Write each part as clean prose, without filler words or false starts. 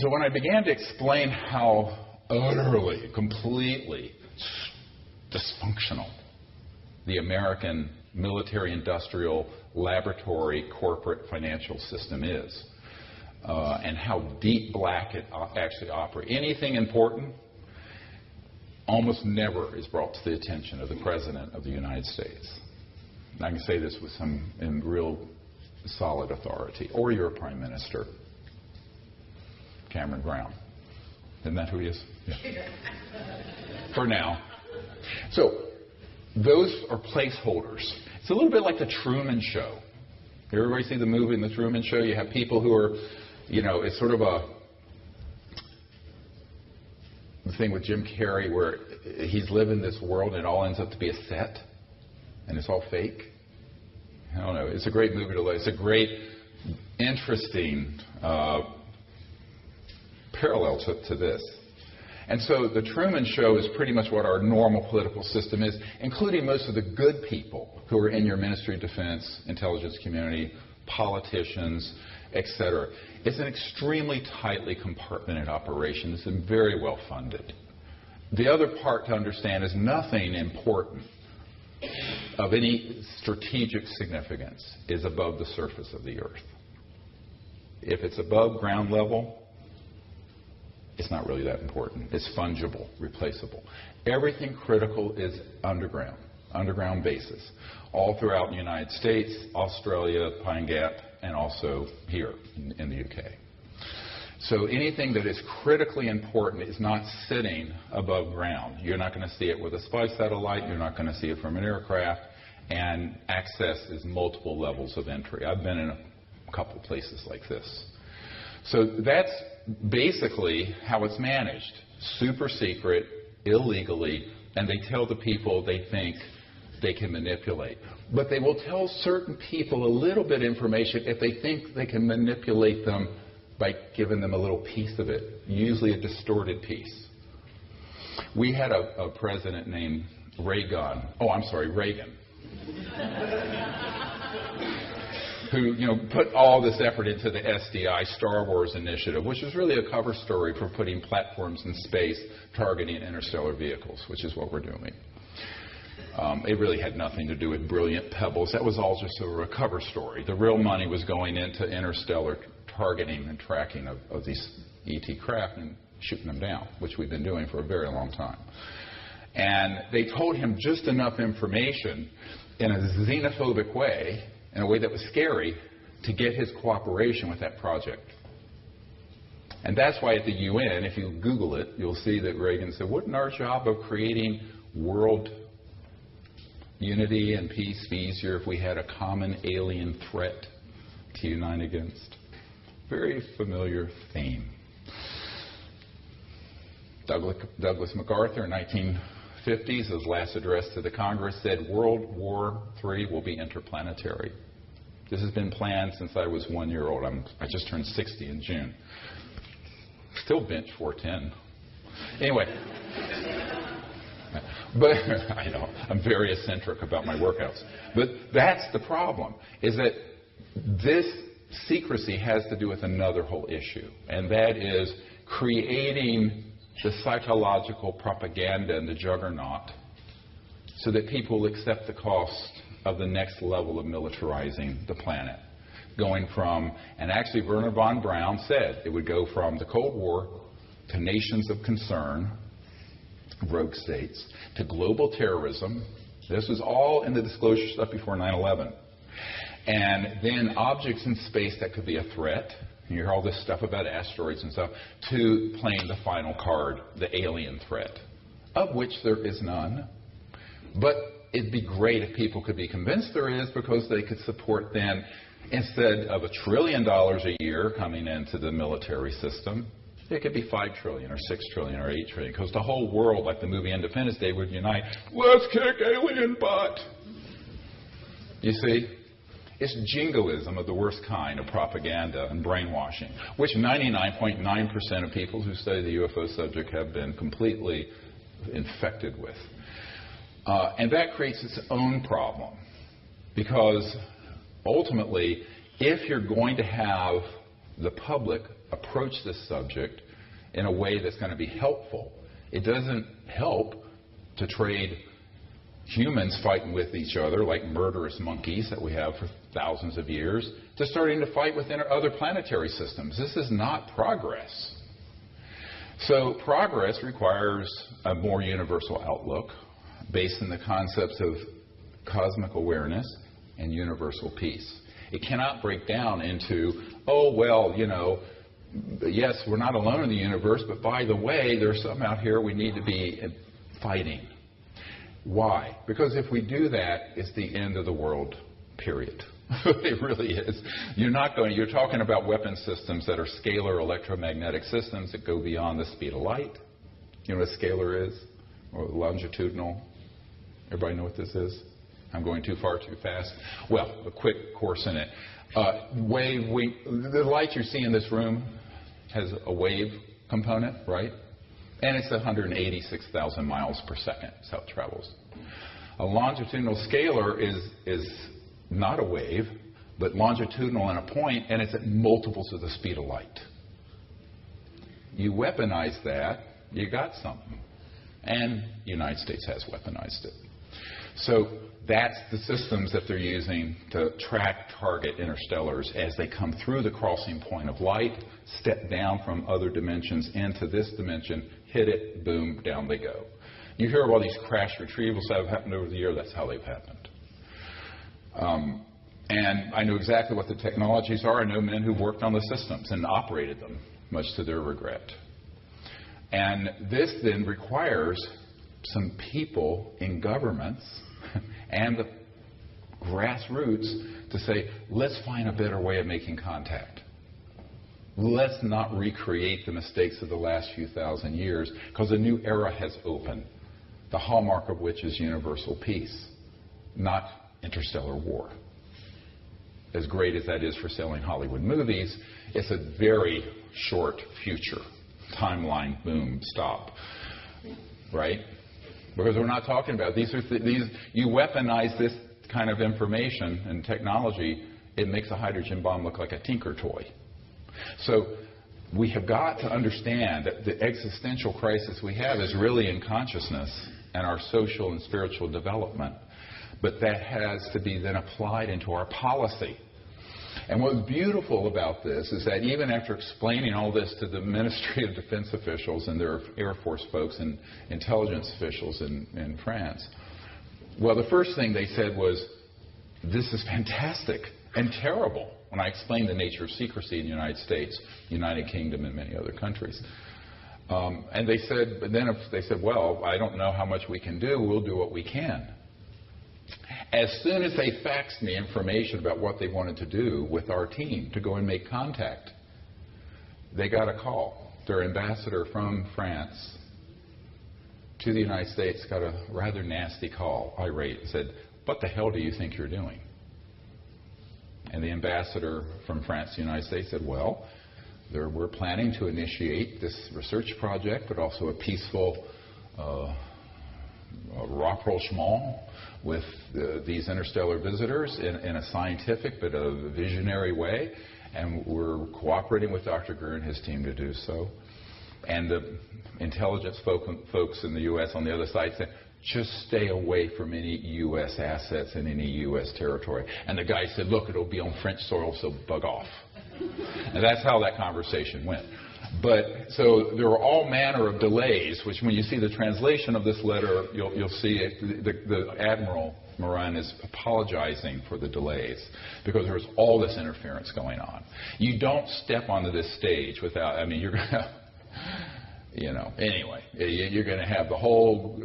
so when I began to explain how utterly, completely dysfunctional the American military-industrial, laboratory, corporate financial system is, and how deep black it actually operates. Anything important almost never is brought to the attention of the President of the United States. And I can say this with some in real solid authority. Or your Prime Minister, Cameron Brown. Isn't that who he is? Yeah. For now. So those are placeholders. It's a little bit like the Truman Show. Everybody see the movie in the Truman Show? You have people who are, it's sort of the thing with Jim Carrey where he's living this world and it all ends up to be a set and it's all fake. I don't know. It's a great movie to look. It's a great, interesting parallel to this. And so the Truman Show is pretty much what our normal political system is, including most of the good people who are in your Ministry of Defense, intelligence community, politicians, etc. It's an extremely tightly compartmented operation. It's been very well funded. The other part to understand is nothing important of any strategic significance is above the surface of the earth. If it's above ground level, it's not really that important. It's fungible, replaceable. Everything critical is underground bases, all throughout the United States, Australia, Pine Gap, and also here in the UK. So anything that is critically important is not sitting above ground. You're not going to see it with a spy satellite. You're not going to see it from an aircraft. And access is multiple levels of entry. I've been in a couple places like this. So that's basically how it's managed. Super secret, illegally, and they tell the people they think they can manipulate. But they will tell certain people a little bit of information if they think they can manipulate them by giving them a little piece of it, usually a distorted piece. We had a president named Reagan, who put all this effort into the SDI, Star Wars Initiative, which is really a cover story for putting platforms in space targeting interstellar vehicles, which is what we're doing. It really had nothing to do with brilliant pebbles. That was all just a cover story. The real money was going into interstellar targeting and tracking of these ET craft and shooting them down, which we've been doing for a very long time. And they told him just enough information in a xenophobic way, in a way that was scary, to get his cooperation with that project. And that's why at the UN, if you Google it, you'll see that Reagan said, wouldn't our job of creating world unity and peace be easier if we had a common alien threat to unite against? Very familiar theme. Douglas MacArthur in 1950s, his last address to the Congress, said World War III will be interplanetary. This has been planned since I was 1 year old. I just turned 60 in June. Still bench 410. Anyway. But I know, I'm very eccentric about my workouts. But that's the problem, is that this secrecy has to do with another whole issue, and that is creating the psychological propaganda and the juggernaut so that people will accept the cost of the next level of militarizing the planet. Going from, and actually Wernher von Braun said it would go from the Cold War to nations of concern, rogue states, to global terrorism. This was all in the disclosure stuff before 9/11. And then objects in space that could be a threat. You hear all this stuff about asteroids and stuff, to playing the final card, the alien threat, of which there is none. But it'd be great if people could be convinced there is, because they could support then, instead of $1 trillion a year coming into the military system, it could be $5 trillion or $6 trillion or $8 trillion, because the whole world, like the movie Independence Day, would unite. Let's kick alien butt. You see? It's jingoism of the worst kind of propaganda and brainwashing, which 99.9% of people who study the UFO subject have been completely infected with. And that creates its own problem, because ultimately, if you're going to have the public approach this subject in a way that's going to be helpful. It doesn't help to trade humans fighting with each other like murderous monkeys that we have for thousands of years to starting to fight within other planetary systems. This is not progress. So progress requires a more universal outlook based on the concepts of cosmic awareness and universal peace. It cannot break down into, oh, well, yes, we're not alone in the universe, but by the way, there's some out here we need to be fighting. Why? Because if we do that, it's the end of the world, period. It really is. You're talking about weapon systems that are scalar electromagnetic systems that go beyond the speed of light. You know what a scalar is? Or longitudinal? Everybody know what this is? I'm going too far too fast. Well, a quick course in it. The light you see in this room has a wave component, right? And it's 186,000 miles per second. That's how it travels. A longitudinal scalar is not a wave, but longitudinal in a point, and it's at multiples of the speed of light. You weaponize that, you got something. And the United States has weaponized it. So that's the systems that they're using to track, target interstellars as they come through the crossing point of light, step down from other dimensions into this dimension, hit it, boom, down they go. You hear of all these crash retrievals that have happened over the year. That's how they've happened. And I know exactly what the technologies are. I know men who've worked on the systems and operated them, much to their regret. And this then requires some people in governments and the grassroots to say, let's find a better way of making contact. Let's not recreate the mistakes of the last few thousand years, because a new era has opened, the hallmark of which is universal peace, not interstellar war. As great as that is for selling Hollywood movies, it's a very short future. Timeline, boom, stop. Right? Because we're not talking about these. You weaponize this kind of information and technology, it makes a hydrogen bomb look like a tinker toy. So we have got to understand that the existential crisis we have is really in consciousness and our social and spiritual development. But that has to be then applied into our policy. And what's beautiful about this is that even after explaining all this to the Ministry of Defense officials and their Air Force folks and intelligence officials in France, well, the first thing they said was, this is fantastic and terrible, when I explained the nature of secrecy in the United States, United Kingdom, and many other countries. And they said, but then they said, well, I don't know how much we can do. We'll do what we can. As soon as they faxed me information about what they wanted to do with our team to go and make contact, they got a call. Their ambassador from France to the United States got a rather nasty call, irate, said, what the hell do you think you're doing? And the ambassador from France to the United States said, well, we're planning to initiate this research project, but also a peaceful rapprochement with these interstellar visitors in a scientific but a visionary way, and we're cooperating with Dr. Greer and his team to do so. And the intelligence folks in the U.S. on the other side said, just stay away from any U.S. assets in any U.S. territory. And the guy said, look, it'll be on French soil, so bug off. And that's how that conversation went. But so there were all manner of delays, which when you see the translation of this letter, you'll see it. The Admiral Morin is apologizing for the delays because there's all this interference going on. You don't step onto this stage without, I mean, you're going to, anyway, you're going to have the whole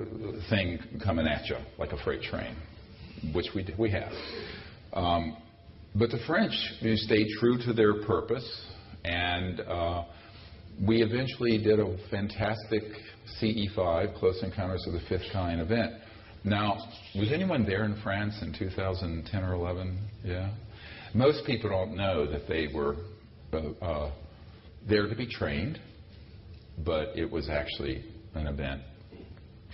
thing coming at you like a freight train, which we have. But the French stayed true to their purpose, and we eventually did a fantastic CE5, Close Encounters of the Fifth Kind event. Now, was anyone there in France in 2010 or 11? Yeah? Most people don't know that they were there to be trained, but it was actually an event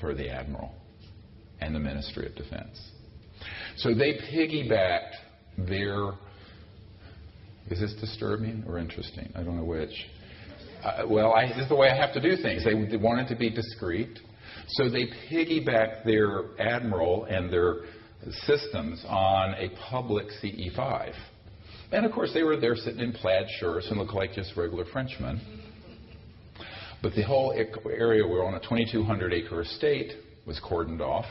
for the Admiral and the Ministry of Defense. So they piggybacked their, is this disturbing or interesting? I don't know which. This is the way I have to do things. They wanted to be discreet, so they piggybacked their admiral and their systems on a public CE-5. And, of course, they were there sitting in plaid shirts and looked like just regular Frenchmen. But the whole area, we're on a 2,200-acre estate, was cordoned off.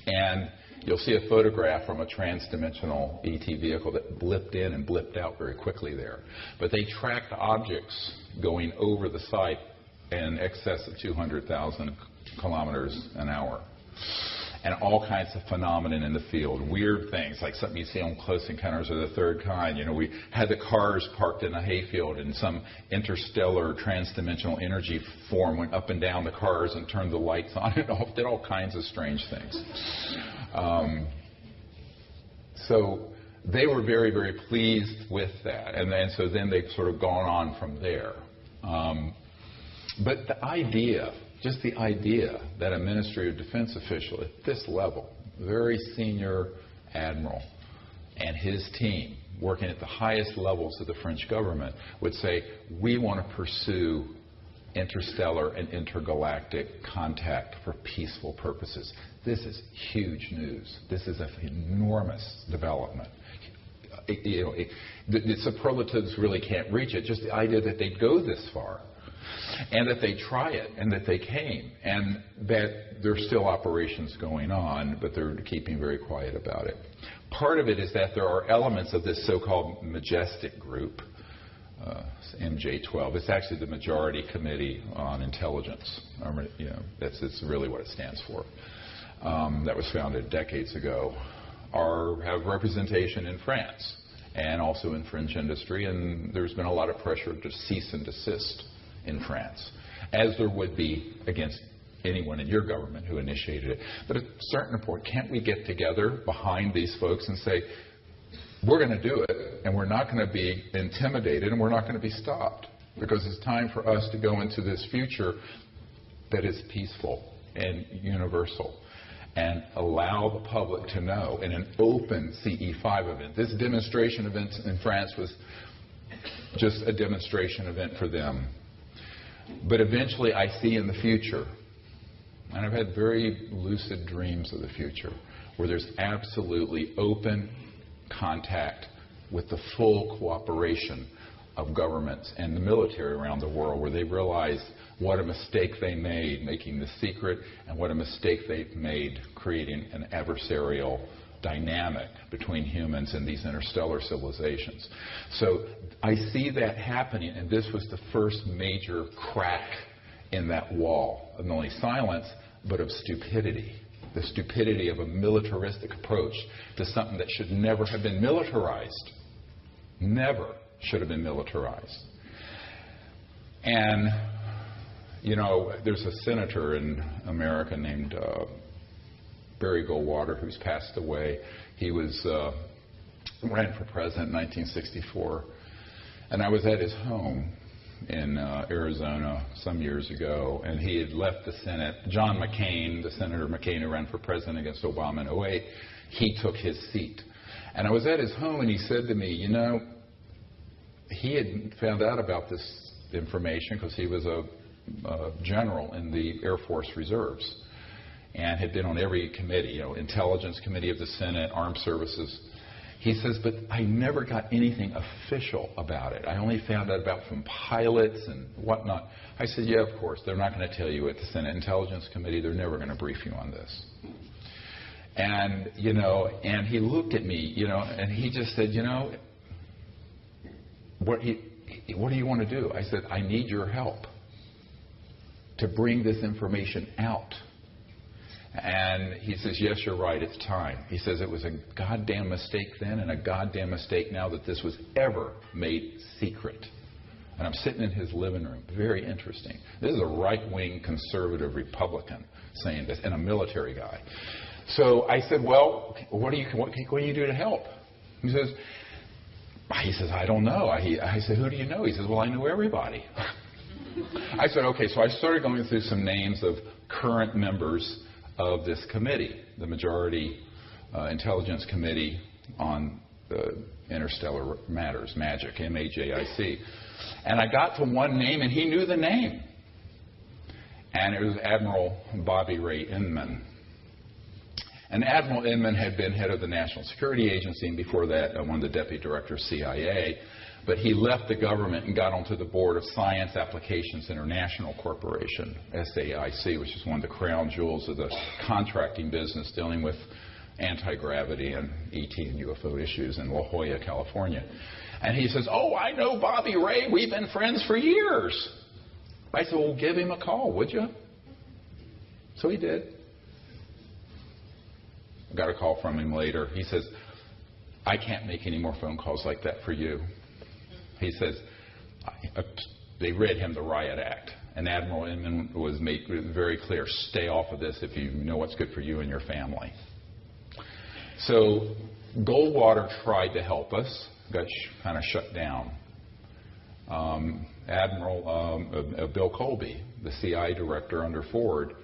And you'll see a photograph from a trans-dimensional ET vehicle that blipped in and blipped out very quickly there. But they tracked objects going over the site in excess of 200,000 kilometers an hour. And all kinds of phenomena in the field, weird things like something you see on Close Encounters of the Third Kind. We had the cars parked in a hayfield, and some interstellar trans-dimensional energy form went up and down the cars and turned the lights on and off. Did all kinds of strange things. So they were very, very pleased with that, and so then they've sort of gone on from there. But the idea. Just the idea that a Ministry of Defense official at this level, very senior admiral, and his team, working at the highest levels of the French government, would say, we want to pursue interstellar and intergalactic contact for peaceful purposes. This is huge news. This is an enormous development. The superlatives really can't reach it. Just the idea that they'd go this far. And that they try it, and that they came, and that there's still operations going on, but they're keeping very quiet about it. Part of it is that there are elements of this so-called majestic group, MJ12. It's actually the Majority Committee on Intelligence. That's really what it stands for. That was founded decades ago. Have representation in France and also in French industry, and there's been a lot of pressure to cease and desist in France, as there would be against anyone in your government who initiated it. But at a certain point, can't we get together behind these folks and say, we're going to do it, and we're not going to be intimidated, and we're not going to be stopped, because it's time for us to go into this future that is peaceful and universal, and allow the public to know in an open CE5 event. This demonstration event in France was just a demonstration event for them. But eventually I see in the future, and I've had very lucid dreams of the future, where there's absolutely open contact with the full cooperation of governments and the military around the world, where they realize what a mistake they made making this secret, and what a mistake they've made creating an adversarial dynamic between humans and these interstellar civilizations. So I see that happening, and this was the first major crack in that wall of not only silence, but of stupidity. The stupidity of a militaristic approach to something that should never have been militarized. Never should have been militarized. And, there's a senator in America named Barry Goldwater, who's passed away. He ran for president in 1964. And I was at his home in Arizona some years ago, and he had left the Senate. John McCain, the Senator McCain who ran for president against Obama in 2008, he took his seat. And I was at his home, and he said to me, he had found out about this information because he was a general in the Air Force Reserves and had been on every committee, Intelligence Committee of the Senate, Armed Services. He says, but I never got anything official about it. I only found out about from pilots and whatnot. I said, yeah, of course. They're not going to tell you at the Senate Intelligence Committee. They're never going to brief you on this. And, and he looked at me, and he just said, what do you want to do? I said, I need your help to bring this information out. And he says, yes, you're right, it's time. He says it was a goddamn mistake then and a goddamn mistake now that this was ever made secret. And I'm sitting in his living room. Very interesting. This is a right-wing conservative Republican saying this, and a military guy. So I said, well, what can you do to help? He says, I don't know. I said, who do you know? He says, well, I know everybody. I said, okay. So I started going through some names of current members of this committee, the Majority Intelligence Committee on Interstellar Matters, MAGIC, MAJIC. And I got to one name, and he knew the name. And it was Admiral Bobby Ray Inman. And Admiral Inman had been head of the National Security Agency, and before that, one of the deputy directors of CIA. But he left the government and got onto the board of Science Applications International Corporation, SAIC, which is one of the crown jewels of the contracting business dealing with anti-gravity and ET and UFO issues in La Jolla, California. And he says, "Oh, I know Bobby Ray. We've been friends for years." I said, "Well, give him a call, would you?" So he did. I got a call from him later. He says, "I can't make any more phone calls like that for you." He says, they read him the Riot Act, and Admiral Inman was made very clear, stay off of this if you know what's good for you and your family. So Goldwater tried to help us, got kind of shut down. Admiral Bill Colby, the CI director under Ford,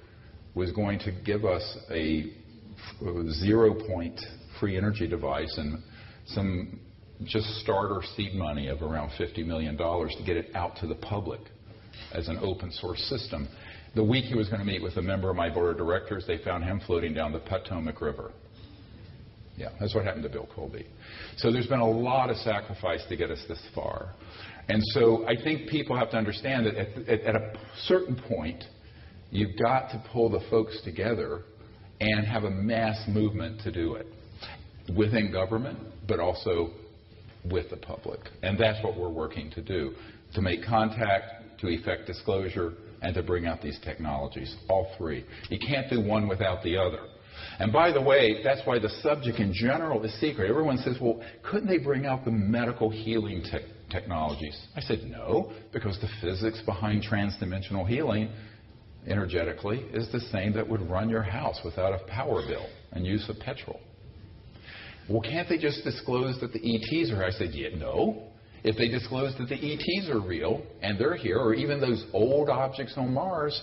was going to give us a 0-point free energy device and some just starter seed money of around $50 million to get it out to the public as an open source system. The week he was going to meet with a member of my board of directors, they found him floating down the Potomac River. Yeah, that's what happened to Bill Colby. So there's been a lot of sacrifice to get us this far. And so I think people have to understand that at a certain point, you've got to pull the folks together and have a mass movement to do it within government, but also with the public. And that's what we're working to do, to make contact, to effect disclosure, and to bring out these technologies, all three. You can't do one without the other. And by the way, that's why the subject in general is secret. Everyone says, well, couldn't they bring out the medical healing technologies? I said, no, because the physics behind transdimensional healing energetically is the same that would run your house without a power bill and use of petrol. Well, can't they just disclose that the ETs are here? I said, yeah, no. If they disclose that the ETs are real and they're here, or even those old objects on Mars,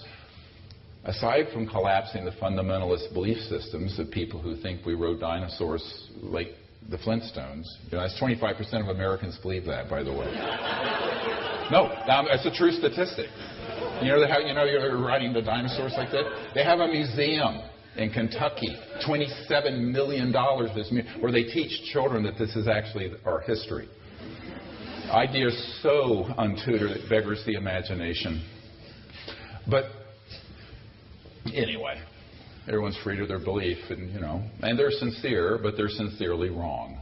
aside from collapsing the fundamentalist belief systems of people who think we rode dinosaurs like the Flintstones, that's 25% of Americans believe that, by the way. No, it's a true statistic. You're riding the dinosaurs like that? They have a museum in Kentucky, $27 million, where they teach children that this is actually our history. Ideas so untutored it beggars the imagination. But anyway, everyone's free to their belief, and they're sincere, but they're sincerely wrong.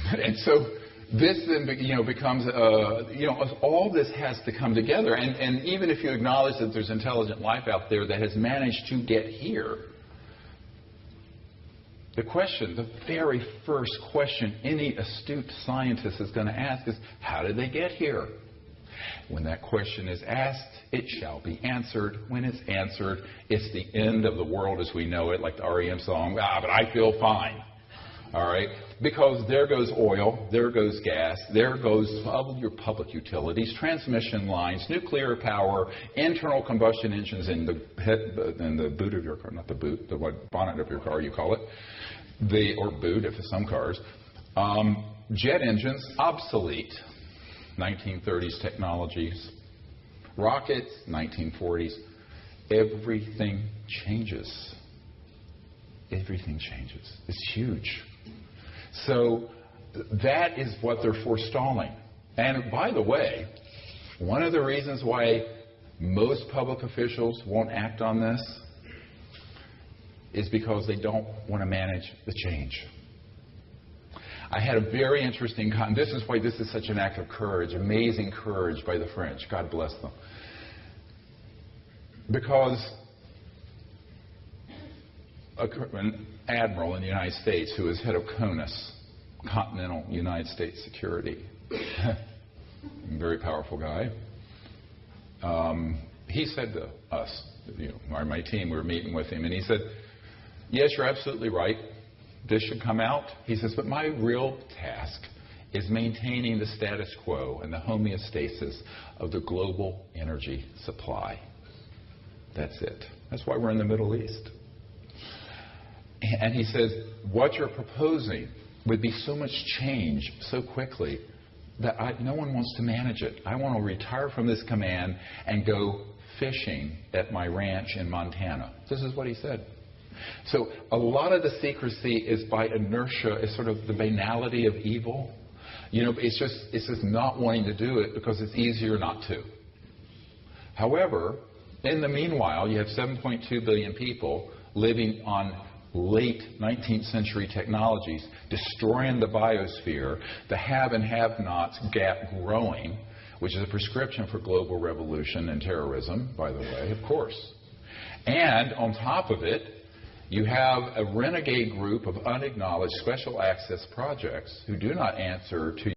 And so this then, becomes, all this has to come together. And even if you acknowledge that there's intelligent life out there that has managed to get here, the very first question any astute scientist is going to ask is, how did they get here? When that question is asked, it shall be answered. When it's answered, it's the end of the world as we know it, like the REM song, but I feel fine. All right? Because there goes oil, there goes gas, there goes all your public utilities, transmission lines, nuclear power, internal combustion engines in the boot of your car, not the boot, the bonnet of your car, you call it, or boot if it's some cars. Jet engines, obsolete, 1930s technologies. Rockets, 1940s. Everything changes. Everything changes. It's huge. So that is what they're forestalling. And by the way, one of the reasons why most public officials won't act on this is because they don't want to manage the change. I had a very interesting this is why this is such an act of courage, amazing courage by the French. God bless them. Because an admiral in the United States who is head of CONUS, Continental United States Security, very powerful guy, he said to us, my team, we were meeting with him, and he said, yes, you're absolutely right. This should come out. He says, but my real task is maintaining the status quo and the homeostasis of the global energy supply. That's it. That's why we're in the Middle East. And he says, what you're proposing would be so much change so quickly that no one wants to manage it. I want to retire from this command and go fishing at my ranch in Montana. This is what he said. So a lot of the secrecy is by inertia, it's sort of the banality of evil. You know, it's just not wanting to do it because it's easier not to. However, in the meanwhile, you have 7.2 billion people living on late 19th century technologies, destroying the biosphere, the have and have-nots gap growing, which is a prescription for global revolution and terrorism, by the way, of course. And on top of it, you have a renegade group of unacknowledged special access projects who do not answer to